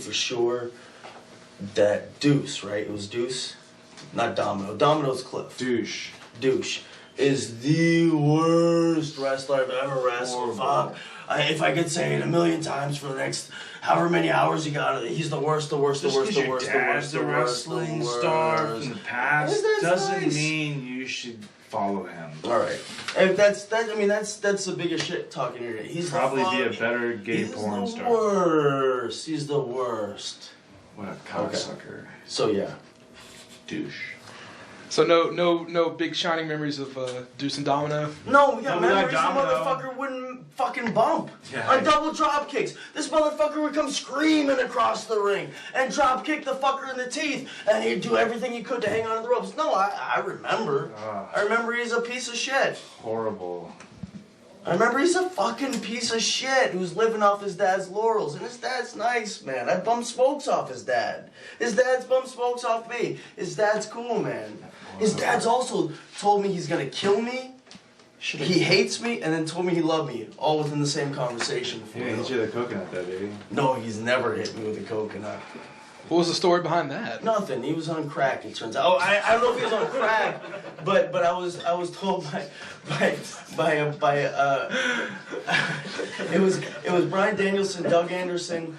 for sure that Douche, right? It was Douche, not Domino. Domino's Cliff. Douche. Douche is the worst wrestler I've ever wrestled. Fuck. If I could say it a million times for the next however many hours he got, he's the worst, the worst, the worst, the worst, the worst, the worst, the wrestling worst. star from the past doesn't nice. mean you should follow him. All right, and that's the biggest shit talking here. He's probably be a better gay porn star. He's star. the worst. He's the worst. What a cocksucker. So yeah, Douche. So no big shining memories of Deuce and Domino? No, we got memories. The Domino. motherfucker wouldn't fucking bump Yeah. on double drop kicks. This motherfucker would come screaming across the ring and drop kick the fucker in the teeth, and he'd do everything he could to hang on to the ropes. No, I remember. I remember he's a piece of shit. Horrible. I remember he's a fucking piece of shit who's living off his dad's laurels. And his dad's nice, man. I bum smokes off his dad. His dad's bum smokes off me. His dad's cool, man. His dad's also told me he's gonna kill me. He hates me, and then told me he loved me. All within the same conversation. He didn't hit you with a coconut, though, did he? No, he's never hit me with a coconut. What was the story behind that? Nothing. He was on crack. It turns out. Oh, I don't know if he was on crack, but I was told it was Bryan Danielson, Doug Anderson,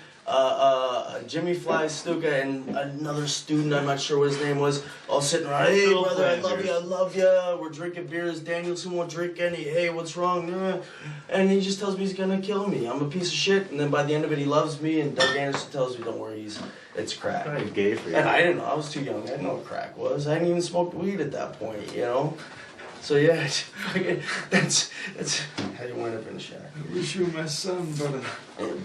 Jimmy Fly Stuka, and another student. I'm not sure what his name was. All sitting around. Hey brother, I love you. We're drinking beers. Danielson won't drink any. Hey, what's wrong? And he just tells me he's gonna kill me. I'm a piece of shit. And then by the end of it, he loves me. And Doug Anderson tells me, don't worry, it's crack. Probably gay for you. And I didn't know. I was too young. I didn't know what crack was. I hadn't even smoked weed at that point, you know? So yeah, that's how you wind up in the shack. I wish you were my son, brother.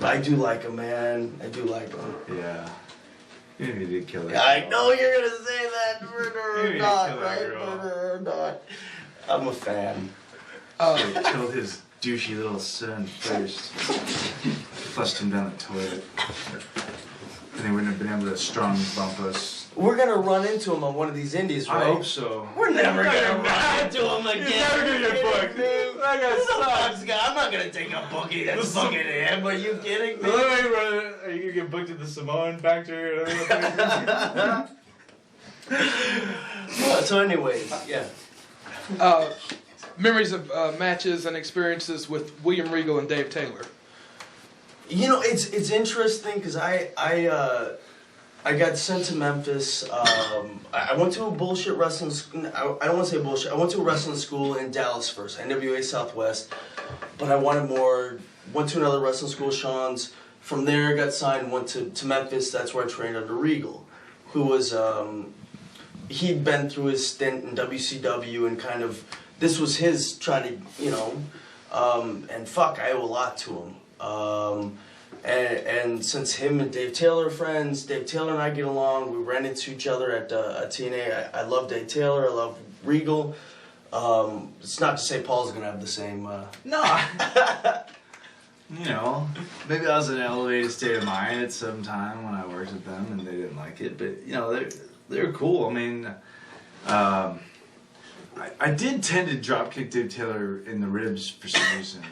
I do like him, man. I do like him. Yeah. Maybe you did kill that I girl. know you're going to say that. Murder or Maybe you not, killed that right? girl. Murder or not. I'm a fan. He killed his douchey little son first. Flushed him down the toilet. And they wouldn't have been able to strong bump us. We're going to run into him on one of these indies, right? I hope so. We're never going to run into him again. You're never going to get booked. I'm not going to take a bookie that's booking him. Are you kidding me? Are you going to get booked at the Samoan factory? So anyways, yeah. Memories of matches and experiences with William Regal and Dave Taylor. You know, it's interesting because I got sent to Memphis. I went to a bullshit wrestling school. I don't want to say bullshit. I went to a wrestling school in Dallas first, NWA Southwest. But I wanted more. Went to another wrestling school, Sean's. From there, got signed, went to Memphis. That's where I trained under Regal, who was, he'd been through his stint in WCW and kind of, this was his trying to, you know, and fuck, I owe a lot to him. And since him and Dave Taylor are friends, Dave Taylor and I get along. We ran into each other at TNA. I love Dave Taylor. I love Regal. It's not to say Paul's gonna have the same. No. You know, maybe I was in an elevated state of mind at some time when I worked with them, and they didn't like it. But you know, they're cool. I mean, I did tend to drop kick Dave Taylor in the ribs for some reason.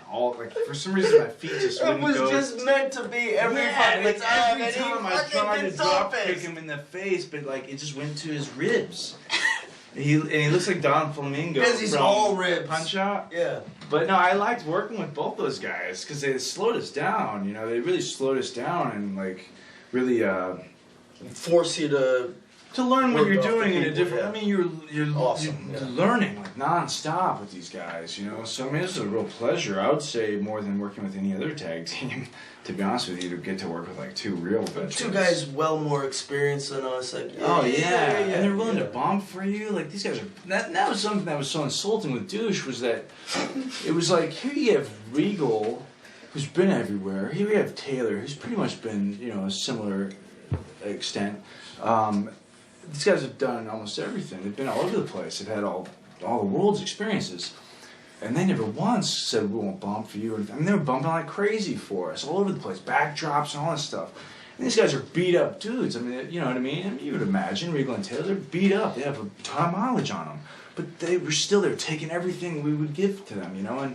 For some reason my feet just wouldn't go. It was just meant to be every fucking time. Every time I tried to drop kick him in the face, but like it just went to his ribs. He looks like Don Flamingo. Because he's all ribs. Punch Out. Yeah. But no, I liked working with both those guys because they slowed us down. You know, they really slowed us down and like really force you to learn what you're doing in a people, different. yeah. I mean, you're awesome. You're learning like nonstop with these guys. You know, so I mean, this is a real pleasure. I would say more than working with any other tag team. To be honest with you, to get to work with like two real veterans. Two guys well more experienced than us. Like, yeah. And they're willing to bump for you. Like these guys are. That was something that was so insulting with Douche was that it was like here you have Regal, who's been everywhere. Here we have Taylor, who's pretty much been a similar extent. These guys have done almost everything. They've been all over the place. They've had all the world's experiences. And they never once said, we won't bump for you. I mean, they were bumping like crazy for us, all over the place, backdrops and all that stuff. And these guys are beat up dudes. I mean, you know what I mean? I mean, you would imagine Regal and Taylor, they're beat up. They have a ton of mileage on them. But they were still there taking everything we would give to them, you know?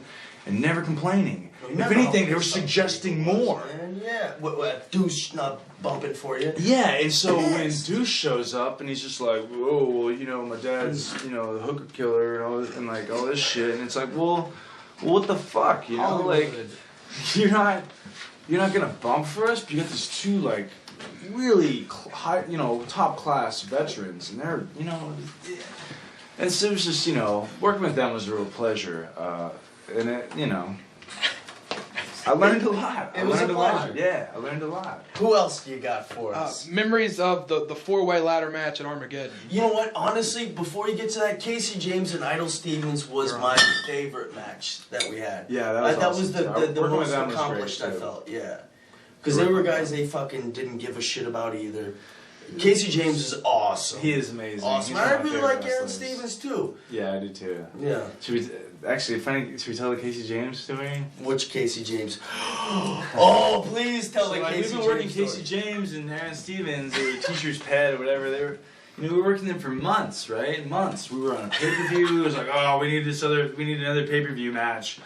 and never complaining. Well, If never anything, they helped were suggesting more. Man. Yeah, what Douche not bumping for you. Yeah, and so Yes. when Douche shows up and he's just like, whoa, well, you know, my dad's, you know, the hooker killer and all this, and like all this shit, and it's like, well, what the fuck, you know, like you're not gonna bump for us, but you got these two like really high, you know, top class veterans, and they're, you know, and so it was just, you know, working with them was a real pleasure, and it, you know. I learned a lot. It was a pleasure. Yeah, I learned a lot. Who else do you got for us? Memories of the four-way ladder match at Armageddon. You know what? Honestly, before you get to that, Casey James and Idol Stevens was my favorite match that we had. Yeah, that was that awesome. was the Working with most them was accomplished, great, I too. felt. Yeah. Because they were guys they fucking didn't give a shit about either. Casey James is awesome. He is amazing. Awesome. He's one I of my really favorite like Aaron wrestlers. Stevens too. Yeah, I do too. Yeah. Should we actually should we tell the Casey James story? Which Casey James? Oh, please tell the Like, Casey we've been James working story. Casey James and Aaron Stevens, they were teacher's pet or whatever. They were, you know, we were working them for months, right? Months. We were on a pay-per-view. It was like, oh, we need another pay-per-view match.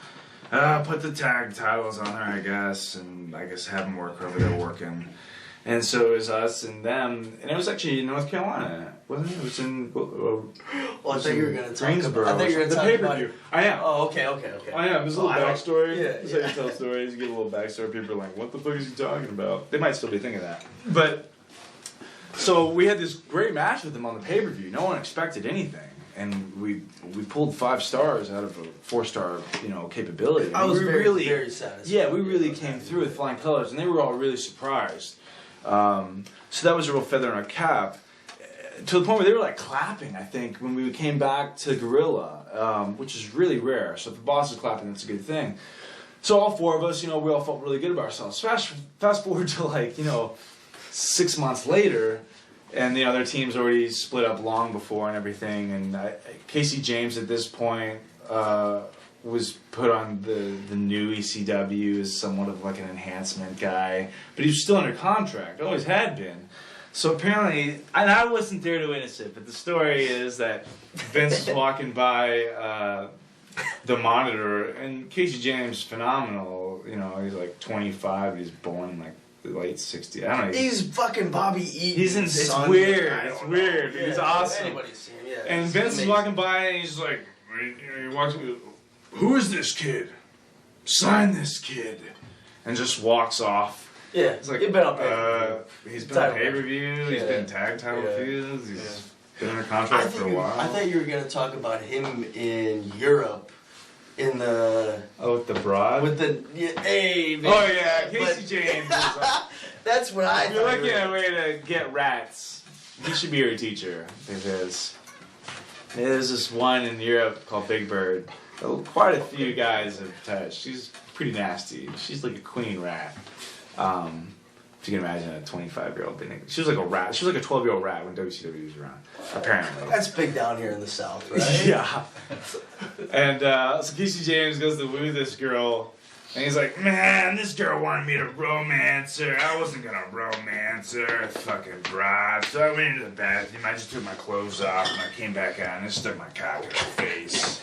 Put the tag titles on there, I guess, and I guess have them work over there working. And so it was us and them, and it was actually in North Carolina, wasn't it? It was in. Well, I thought you were going to talk Greensboro. about. I thought you were going to the talk pay-per-view. about. I am. Oh, okay. I am. There's a little I don't- backstory. yeah, That's how you tell stories. You get a little backstory. People are like, what the fuck is he talking about? They might still be thinking that. But, so we had this great match with them on the pay-per-view. No one expected anything. And we pulled 5 stars out of a 4-star, you know, capability. I was we very satisfied. Yeah, we really came through with flying colors, and they were all really surprised. So that was a real feather in our cap. To the point where they were like clapping, I think, when we came back to Gorilla, which is really rare. So if the boss is clapping, that's a good thing. So all 4 of us, you know, we all felt really good about ourselves. Fast forward to like, you know, 6 months later, and the other team's already split up long before and everything. And Casey James at this point was put on the new ECW as somewhat of like an enhancement guy, but he was still under contract, always had been. So apparently, and I wasn't there to witness it, but the story is that Vince was walking by the monitor, and Casey James, phenomenal, you know, he's like 25, he's born in like the late 60s, I don't know. He's fucking Bobby Eaton. It's weird, it's weird, Yeah, he's awesome. Anybody's seen him, yeah. And It's Vince is amazing. walking by, and he's like, he walks, who is this kid? Sign this kid. And just walks off. Yeah, It's like, he's been up there. he's been on Title pay-per-view, he's Yeah. been tag title Yeah. feuds, he's been under I contract for a while. thought you were going to talk about him in Europe, in the Oh, with the broad? with the hey. Man. Oh yeah, Casey But- James. Is like, That's what I. if you're thought looking you were- at a way to get rats, he should be your teacher. Because there's this one in Europe called Big Bird. Quite a few guys have touched. She's pretty nasty. She's like a queen rat. If you can imagine a 25-year-old being, she was like a rat. She was like a 12-year-old rat when WCW was around. Apparently. That's big down here in the South, right? Yeah. And so Casey James goes to woo this girl, and he's like, man, this girl wanted me to romance her. I wasn't gonna romance her, fucking broad. So I went into the bathroom. I just took my clothes off, and I came back out, and I stuck my cock in her face.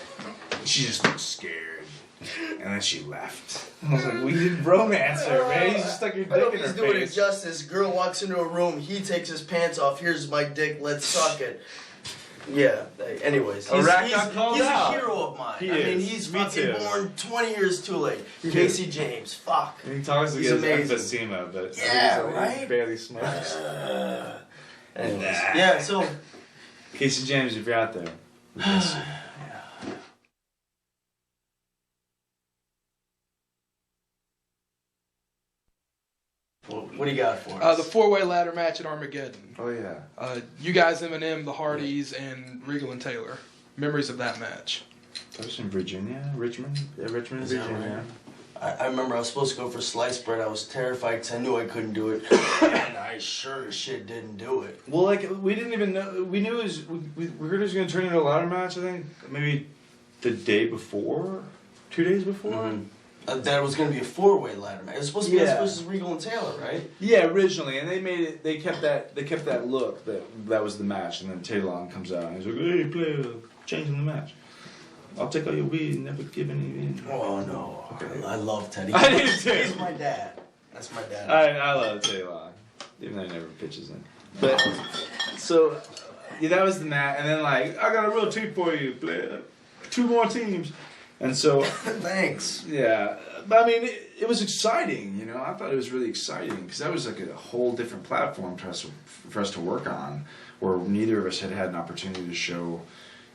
She just looked scared. And then she left. I was like, we didn't romance her, man. You just stuck your I dick hope in her he's doing it face. justice. Girl walks into a room, he takes his pants off. Here's my dick. Let's suck it. Yeah. Anyways, A rat got called he's out. a hero of mine. He I mean, is. he's Me fucking too. born 20 years too late. Casey James. Fuck. And he talks He's against amazing. emphysema, but Yeah, he right? barely smokes. Anyways, yeah. So. Casey James, if you're out there, we miss you. What do you got for us? The four-way ladder match at Armageddon. Oh yeah. You guys, Eminem, the Hardys, and Regal and Taylor. Memories of that match. That was in Virginia, Richmond. Yeah, Richmond, Is that Virginia. I remember I was supposed to go for sliced bread. I was terrified because I knew I couldn't do it. And I sure as shit didn't do it. Well, like we didn't even know. We knew it was. We heard it was going to turn into a ladder match. I think maybe the day before, 2 days before. Mm-hmm. That was going to be a four-way ladder match. It was supposed to be us Yeah. versus Regal and Taylor, right? Yeah, originally, and they made it. They kept that. They kept that look that was the match, and then Taylor comes out and he's like, "Hey, play, changing the match." I'll take all your weed and never give any. Oh no. Okay. I love Teddy. I do too. He's my dad. That's my dad. I love Teddy Long, even though he never pitches in. But so yeah, that was the match, and then like I got a real treat for you, player. 2 more teams, and so Thanks. yeah. But I mean, it was exciting, you know. I thought it was really exciting because that was like a whole different platform for us to work on, where neither of us had an opportunity to show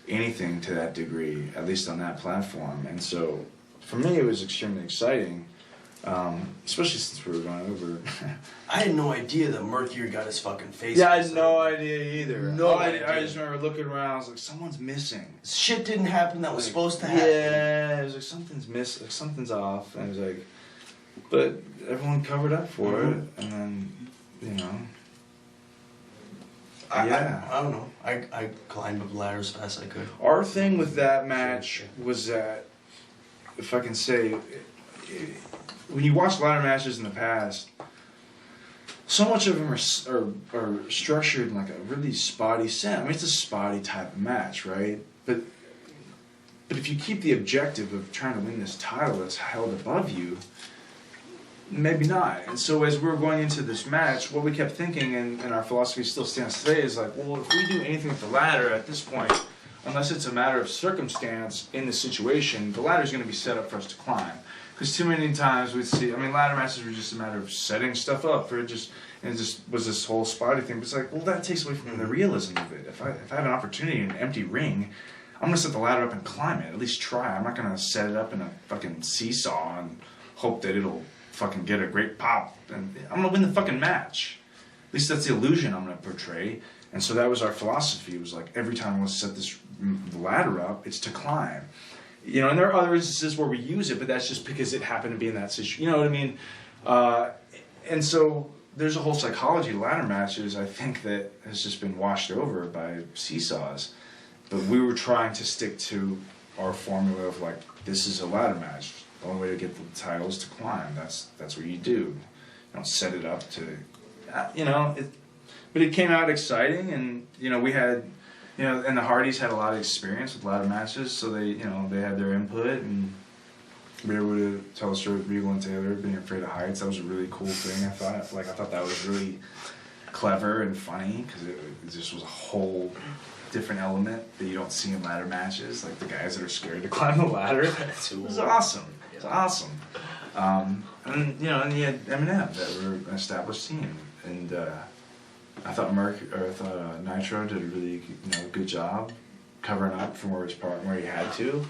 anything to that degree, at least on that platform. And so, for me, it was extremely exciting, especially since we were going over. I had no idea that Mercury got his fucking face. Yeah, I had no idea either. No idea. I just remember looking around. I was like, someone's missing. Shit didn't happen that was supposed to happen. Yeah, it was like something's missing, like something's off. And I was like, but everyone covered up for it, and then I don't know. I climbed up the ladder as fast as I could. Our thing with that match was that, if I can say, when you watch ladder matches in the past, so much of them are structured in like a really spotty sense. I mean, it's a spotty type of match, right? But if you keep the objective of trying to win this title that's held above you, maybe not. And so as we were going into this match, what we kept thinking, and our philosophy still stands today, is like, well, if we do anything with the ladder at this point, unless it's a matter of circumstance in the situation, the ladder's going to be set up for us to climb. Because too many times we'd see, I mean, ladder matches were just a matter of setting stuff up for it just was this whole spotty thing. But it's like, well, that takes away from the realism of it. If I have an opportunity in an empty ring, I'm going to set the ladder up and climb it. At least try. I'm not going to set it up in a fucking seesaw and hope that it'll fucking get a great pop. And I'm going to win the fucking match. At least that's the illusion I'm going to portray. And so that was our philosophy. It was like, every time we set this ladder up, it's to climb. You know, and there are other instances where we use it, but that's just because it happened to be in that situation. You know what I mean? And so there's a whole psychology of ladder matches, I think, that has just been washed over by seesaws. But we were trying to stick to our formula of like, this is a ladder match. The only way to get the title is to climb. That's what you do. You don't set it up to, but it came out exciting, and we had. And the Hardys had a lot of experience with ladder matches, so they had their input, and we were able to tell the story with Regal and Taylor being afraid of heights. That was a really cool thing. I thought that was really clever and funny, because it just was a whole different element that you don't see in ladder matches, like the guys that are scared to climb the ladder. It was awesome. It's awesome. And you had Eminem, that were an established team, and. I thought Nitro did a really good job covering up from where he had to.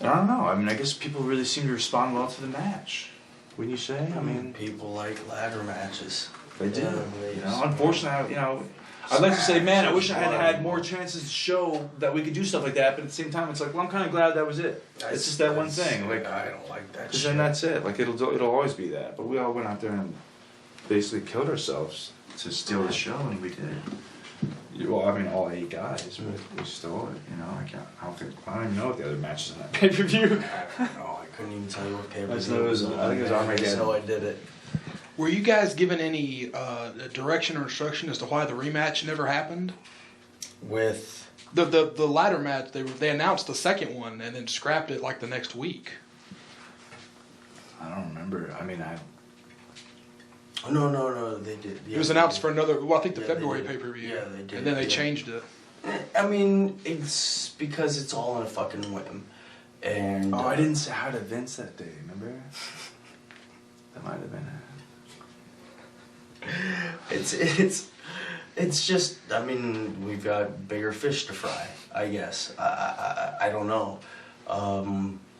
I don't know. I mean, I guess people really seem to respond well to the match. Wouldn't you say? I mean, people like ladder matches. They do. Unfortunately, I'd like to say, man, I wish I had had more chances to show that we could do stuff like that. But at the same time, it's like, well, I'm kind of glad that was it. It's just that one thing. Like, I don't like that. Because then that's it. Like it'll always be that. But we all went out there and basically killed ourselves to steal the show, and we did. Well, I mean, all 8 guys, but we stole it. I don't even know what the other matches in that pay-per-view. I don't know. I couldn't even tell you what pay-per-view I think it was Armageddon. So I did it. Were you guys given any direction or instruction as to why the rematch never happened? With the ladder match, they announced the second one and then scrapped it like the next week. I don't remember. I mean, No, they did. Yeah, it was announced for another, I think the Yeah, February they did. pay-per-view. Yeah, they did. And then they changed it. I mean, it's because it's all on a fucking whim. And I didn't say hi to Vince that day, remember? That might have been it. It's just, I mean, we've got bigger fish to fry, I guess. I don't know.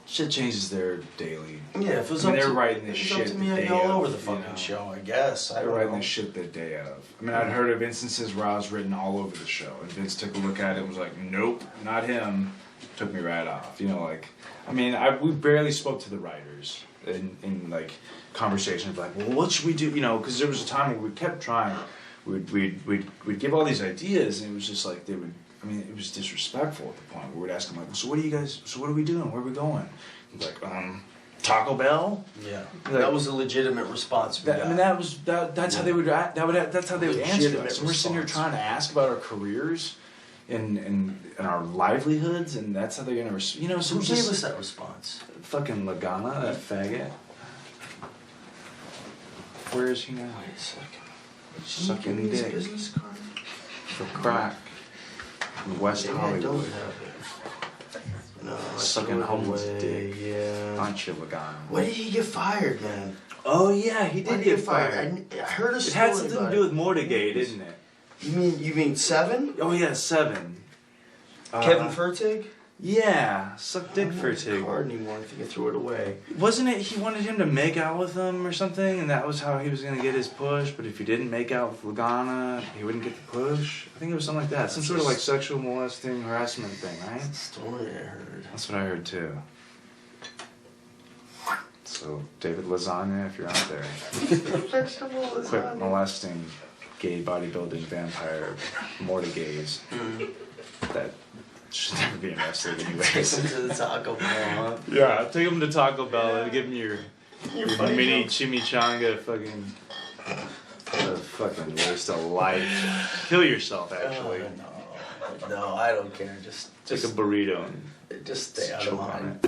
Shit changes there daily. Yeah, if it was I mean, up they're to, writing this if it shit was up to me, the I'd day be all of, over the fucking show, I guess. They're writing this shit the day of. I mean, I'd heard of instances where I was written all over the show, and Vince took a look at it and was like, nope, not him. Took me right off. We barely spoke to the writers in like conversations like, well, what should we do? Because there was a time where we kept trying. We'd give all these ideas, and it was just like it was disrespectful at the point where we'd ask them like, so what are we doing? Where are we going? Like, Taco Bell? Yeah. Like, that was a legitimate response. That's how they would that's how they would answer us. And we're sitting here trying to ask about our careers, in our livelihoods, and that's how they're gonna, you know. So Who gave us that response? fucking Lagana, that faggot. Where is he now? Wait a second. Sucking Can you give me his dick business card? for crack in West Maybe I Hollywood. don't have it. No, I Sucking threw it homeless away, dick. Yeah. Aren't you, Lagana? When did he get fired, man? Oh yeah, he When did get fired. I heard a It story had something about to do it. with Mortigate, didn't it? You mean Seven? Oh yeah, 7. Kevin Fertig? Yeah, suck dick I don't have his Fertig. card anymore. I think I threw it away. Wasn't it he wanted him to make out with him or something, and that was how he was gonna get his push? But if he didn't make out with Lagana, he wouldn't get the push. I think it was something like that. Some sort of like sexual molesting harassment thing, right? That's the story I heard. That's what I heard too. So David Lasagna, if you're out there, Vegetable quit molesting gay bodybuilding vampire Mortigays. That should never be arrested Take anyways. him to the Taco Bell, huh? Yeah, take him to Taco Bell and give him your funny mini joke. chimichanga fucking a fucking waste of life. Kill yourself actually. No, I don't care. Just Take a burrito and just stay out choke of on mine. it.